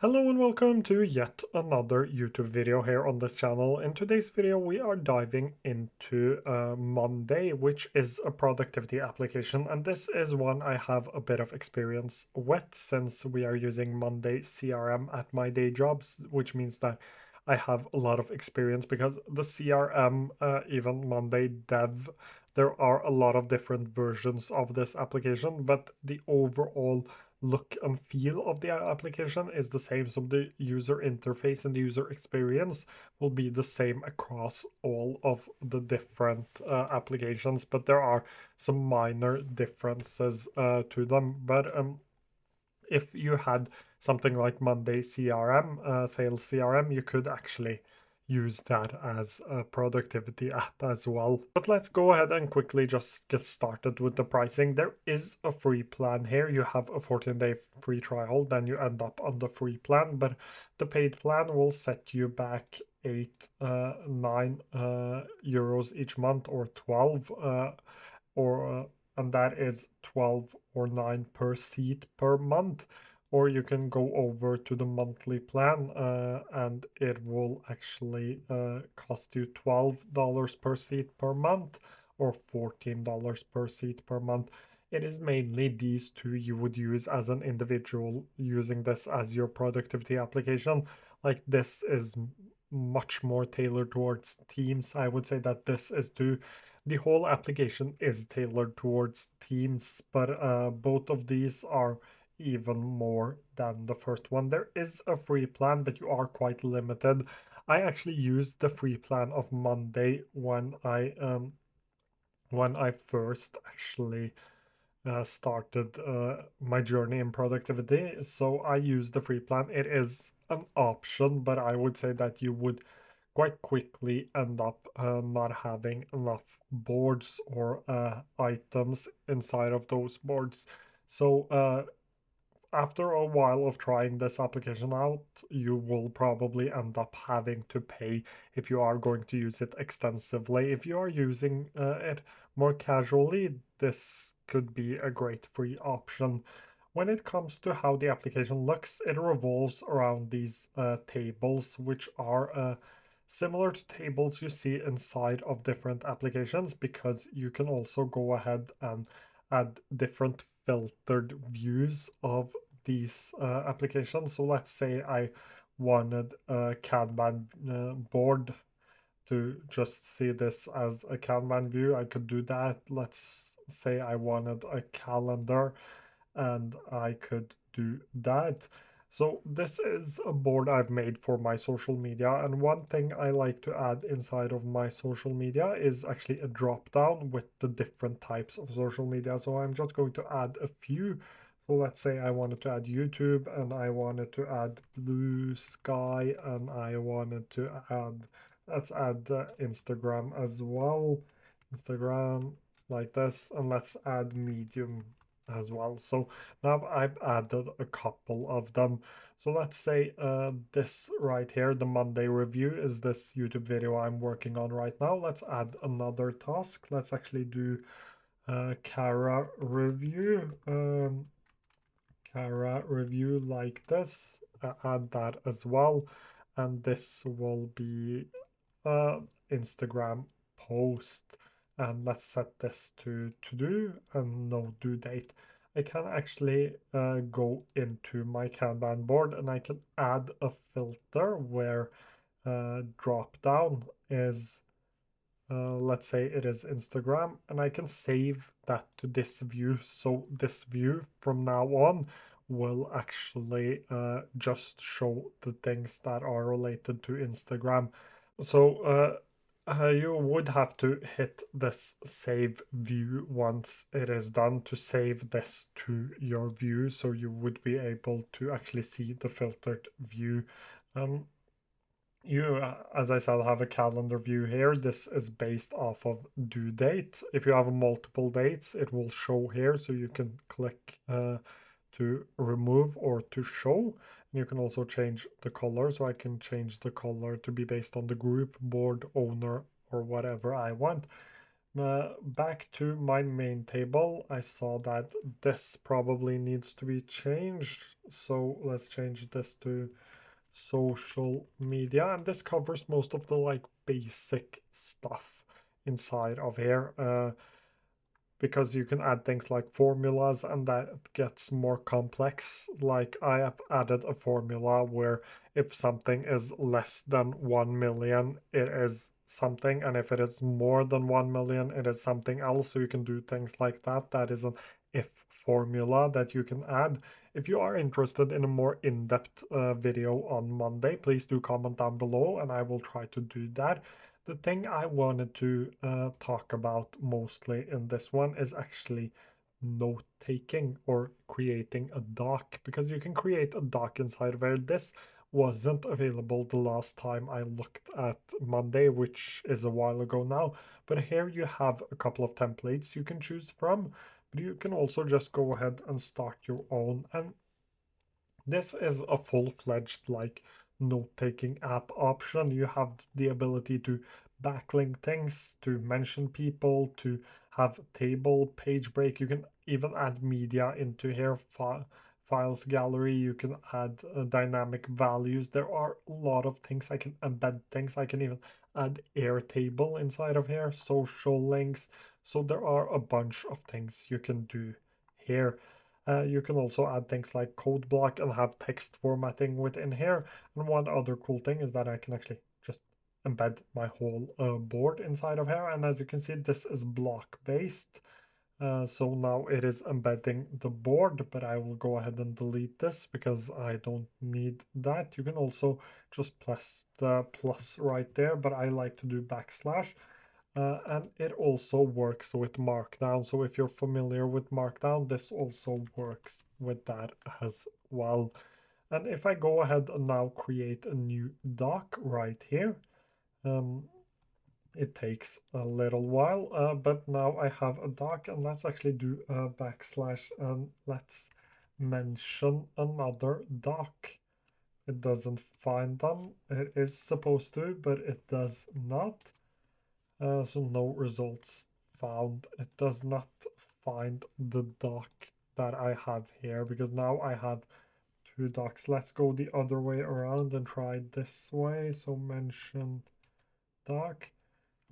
Hello and welcome to yet another YouTube video here on this channel. In today's video we are diving into Monday, which is a productivity application, and this is one I have a bit of experience with since we are using Monday CRM at my day jobs, which means that I have a lot of experience because the CRM, even Monday Dev, there are a lot of different versions of this application, but the overall look and feel of the application is the same. So the user interface and the user experience will be the same across all of the different applications, but there are some minor differences to them. But if you had something like Monday CRM, Sales CRM, you could actually use that as a productivity app as well. But let's go ahead and quickly just get started with the pricing. There is a free plan here. You have a 14-day free trial, then you end up on the free plan, but the paid plan will set you back 9 euros each month, or 12 or and that is 12 or 9 per seat per month. Or you can go over to the monthly plan, and it will actually cost you $12 per seat per month, or $14 per seat per month. It is mainly these two you would use as an individual, using this as your productivity application. Like, this is much more tailored towards teams. I would say that this is too. The whole application is tailored towards teams, but both of these are even more than the first one. There is a free plan, but you are quite limited. I actually used the free plan of Monday when I first actually started my journey in productivity. So I used the free plan. It is an option, but I would say that you would quite quickly end up not having enough boards or items inside of those boards. So after a while of trying this application out, you will probably end up having to pay if you are going to use it extensively. If you are using it more casually, this could be a great free option. When it comes to how the application looks, it revolves around these tables, which are similar to tables you see inside of different applications, because you can also go ahead and add different filtered views of these applications. So let's say I wanted a Kanban board to just see this as a Kanban view. I could do that. Let's say I wanted a calendar, and I could do that. So this is a board I've made for my social media, and one thing I like to add inside of my social media is actually a drop down with the different types of social media. So I'm just going to add a few. So let's say I wanted to add YouTube, and I wanted to add Blue Sky, and I wanted to add, let's add Instagram as well. Instagram, like this, and let's add Medium as well. So now I've added a couple of them. So let's say this right here, the Monday review, is this YouTube video I'm working on right now. Let's add another task. Let's actually do Kara review. Kara review, like this. Add that as well. And this will be Instagram post. And let's set this to do and no due date. I can actually go into my Kanban board, and I can add a filter where drop down is, let's say it is Instagram, and I can save that to this view. So this view from now on will actually just show the things that are related to Instagram. So you would have to hit this save view once it is done to save this to your view, so you would be able to actually see the filtered view. You, as I said, have a calendar view here. This is based off of due date. If you have multiple dates, it will show here, so you can click to remove or to show. And you can also change the color, so I can change the color to be based on the group, board, owner, or whatever I want. Back to my main table, I saw that this probably needs to be changed. So let's change this to social media, and this covers most of the like basic stuff inside of here. Because you can add things like formulas and that gets more complex. Like I have added a formula where if something is less than 1 million, it is something, and if it is more than 1 million, it is something else. So you can do things like that. That is an if formula that you can add. If you are interested in a more in-depth video on Monday, please do comment down below and I will try to do that. The thing I wanted to talk about mostly in this one is actually note taking or creating a doc, because you can create a doc inside of here. This wasn't available the last time I looked at Monday, which is a while ago now. But here you have a couple of templates you can choose from, but you can also just go ahead and start your own. And this is a full-fledged like note-taking app option. You have the ability to backlink things, to mention people, to have table, page break. You can even add media into here, files gallery. You can add dynamic values. There are a lot of things. I can embed things. I can even add Airtable inside of here, social links. So there are a bunch of things you can do here. You can also add things like code block and have text formatting within here. And one other cool thing is that I can actually just embed my whole board inside of here. And as you can see, this is block based. So now it is embedding the board, but I will go ahead and delete this because I don't need that. You can also just press the plus right there, but I like to do backslash. And it also works with Markdown. So if you're familiar with Markdown, this also works with that as well. And if I go ahead and now create a new doc right here, it takes a little while, but now I have a doc, and let's actually do a backslash and let's mention another doc. It doesn't find them. It is supposed to, but it does not. So no results found. It does not find the doc that I have here because now I have two docs. Let's go the other way around and try this way. So mention doc.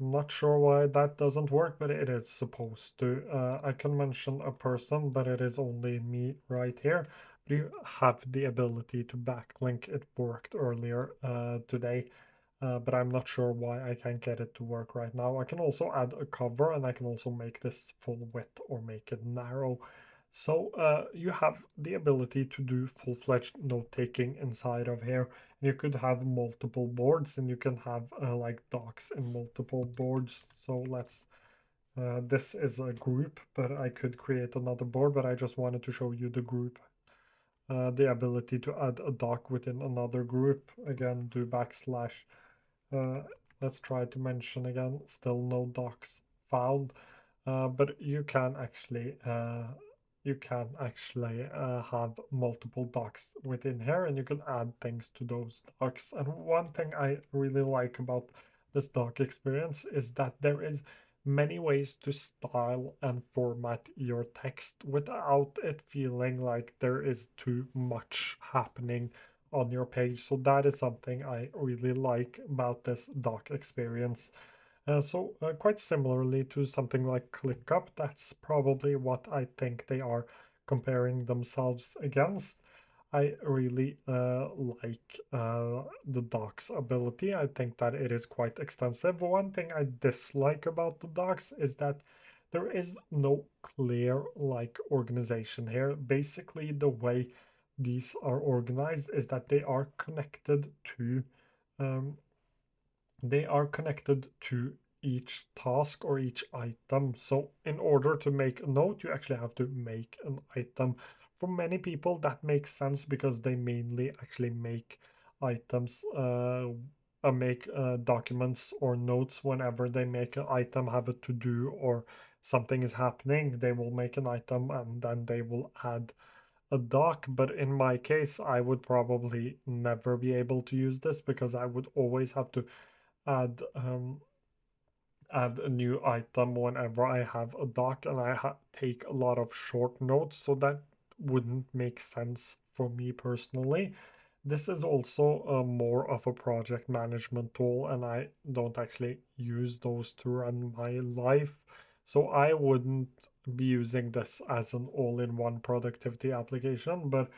I'm not sure why that doesn't work, but it is supposed to. I can mention a person, but it is only me right here. But you have the ability to backlink. It worked earlier today, but I'm not sure why I can't get it to work right now. I can also add a cover, and I can also make this full width or make it narrow. So you have the ability to do full-fledged note-taking inside of here. You could have multiple boards, and you can have like docs in multiple boards. So let's this is a group, but I could create another board, but I just wanted to show you the group. The ability to add a doc within another group. Again, do backslash. Uh, let's try to mention again. Still no docs found, but you can actually have multiple docs within here, and you can add things to those docs. And one thing I really like about this doc experience is that there is many ways to style and format your text without it feeling like there is too much happening on your page. So that is something I really like about this doc experience. Quite similarly to something like ClickUp, that's probably what I think they are comparing themselves against. I really like the docs ability. I think that it is quite extensive. One thing I dislike about the docs is that there is no clear like organization here. Basically, the way these are organized is that um, they are connected to each task or each item. So in order to make a note, you actually have to make an item. For many people, that makes sense because they mainly actually make items, make documents or notes whenever they make an item, have a to do or something is happening. They will make an item and then they will add a doc. But in my case, I would probably never be able to use this because I would always have to add add a new item whenever I have a doc and I take a lot of short notes, so that wouldn't make sense for me personally. This is also more of a project management tool, and I don't actually use those to run my life. So I wouldn't be using this as an all-in-one productivity application. But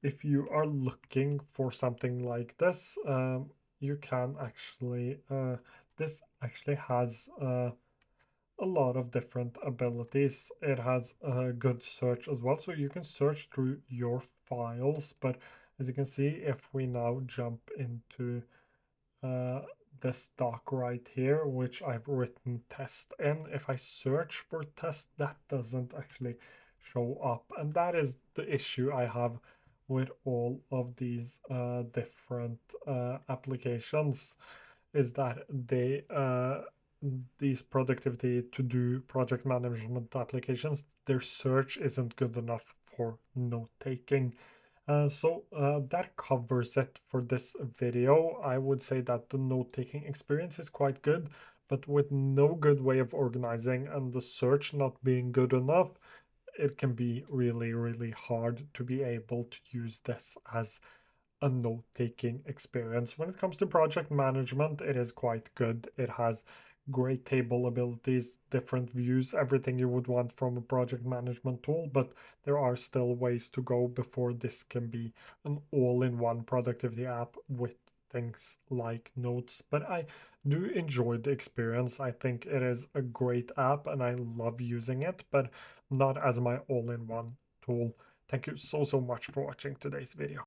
if you are looking for something like this, you can actually, this actually has a lot of different abilities. It has a good search as well, so you can search through your files. But as you can see, if we now jump into uh, this doc right here, which I've written test in, if I search for test, that doesn't actually show up. And that is the issue I have with all of these different applications, is that these productivity to do project management applications, their search isn't good enough for note taking. So that covers it for this video. I would say that the note-taking experience is quite good, but with no good way of organizing and the search not being good enough, it can be really, really hard to be able to use this as a note-taking experience. When it comes to project management, it is quite good. It has great table abilities, different views, everything you would want from a project management tool, but there are still ways to go before this can be an all-in-one productivity app with things like notes. But I do enjoy the experience. I think it is a great app and I love using it, but not as my all-in-one tool. Thank you so much for watching today's video.